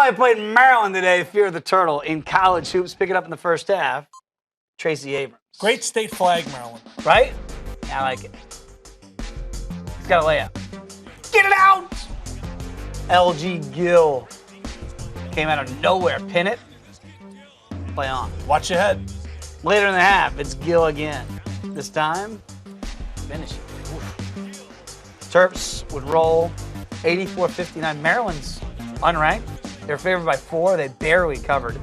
Illinois played Maryland today, Fear the Turtle, in college hoops. Pick it up in the first half. Tracy Abrams. Great state flag, Maryland. Right? Yeah, I like it. He's got a layup. Get it out! LG Gill. Came out of nowhere. Pin it. Play on. Watch your head. Later in the half, it's Gill again. This time, finish it. Terps would roll 84-59. Maryland's unranked. They're favored by 4. They barely covered.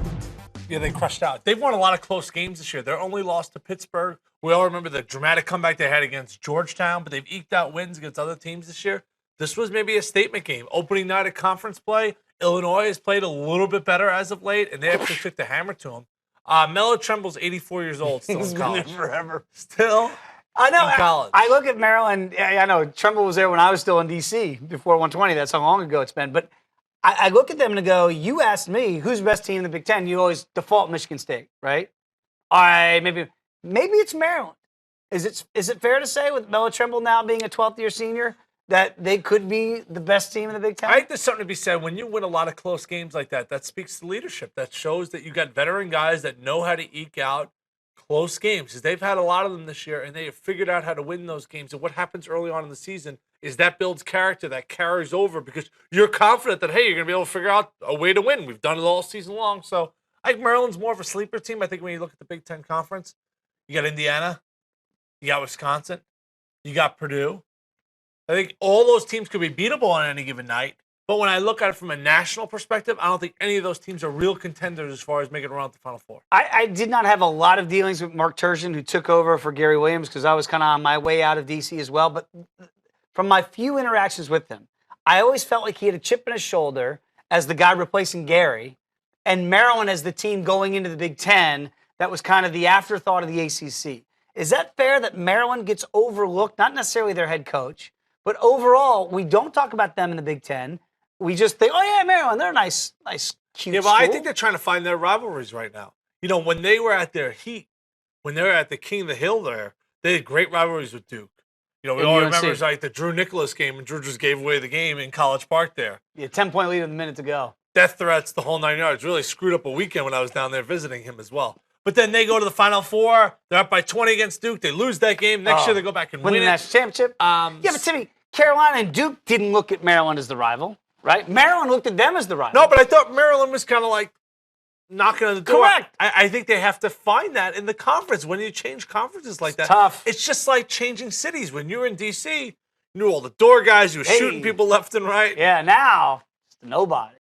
Yeah, they crushed out. They've won a lot of close games this year. Their only loss to Pittsburgh. We all remember the dramatic comeback they had against Georgetown, but they've eked out wins against other teams this year. This was maybe a statement game. Opening night of conference play. Illinois has played a little bit better as of late, and they actually took the hammer to them. Melo Tremble's 84 years old, still in college. Been there forever. Still I know. in college. I look at Maryland. I know Trumbull was there when I was still in D.C. before 120. That's how long ago it's been. But I look at them and go, you asked me who's the best team in the Big Ten. You always default Michigan State, right? All right, maybe it's Maryland. Is it fair to say with Melo Tremble now being a 12th-year senior that they could be the best team in the Big Ten? I think there's something to be said. When you win a lot of close games like that, that speaks to leadership. That shows that you got veteran guys that know how to eke out close games. Because they've had a lot of them this year, and they have figured out how to win those games. And what happens early on in the season is that builds character that carries over because you're confident that, hey, you're going to be able to figure out a way to win. We've done it all season long. So I think Maryland's more of a sleeper team. I think when you look at the Big Ten Conference, you got Indiana, you got Wisconsin, you got Purdue. I think all those teams could be beatable on any given night. But when I look at it from a national perspective, I don't think any of those teams are real contenders as far as making it around the Final Four. I did not have a lot of dealings with Mark Turgeon, who took over for Gary Williams, because I was kind of on my way out of D.C. as well. But from my few interactions with him, I always felt like he had a chip in his shoulder as the guy replacing Gary, and Maryland as the team going into the Big Ten that was kind of the afterthought of the ACC. Is that fair that Maryland gets overlooked, not necessarily their head coach, but overall, we don't talk about them in the Big Ten. We just think, oh, yeah, Maryland, they're a nice, cute Yeah, but school. I think they're trying to find their rivalries right now. You know, when they were at their heat, when they were at the King of the Hill there, they had great rivalries with Duke. You know, we all remember it's like the Drew Nicholas game, and Drew just gave away the game in College Park there. Yeah, 10-point lead with a minute to go. Death threats, the whole 9 yards. Really screwed up a weekend when I was down there visiting him as well. But then they go to the Final Four. They're up by 20 against Duke. They lose that game. Next year, they go back and win the national championship. Yeah, but Timmy, Carolina and Duke didn't look at Maryland as the rival, right? Maryland looked at them as the rival. No, but I thought Maryland was kind of like knocking on the door. Correct. I think they have to find that in the conference. When you change conferences like that, tough. It's just like changing cities. When you were in D.C., you knew all the door guys. You were shooting people left and right. Yeah, now, it's nobody.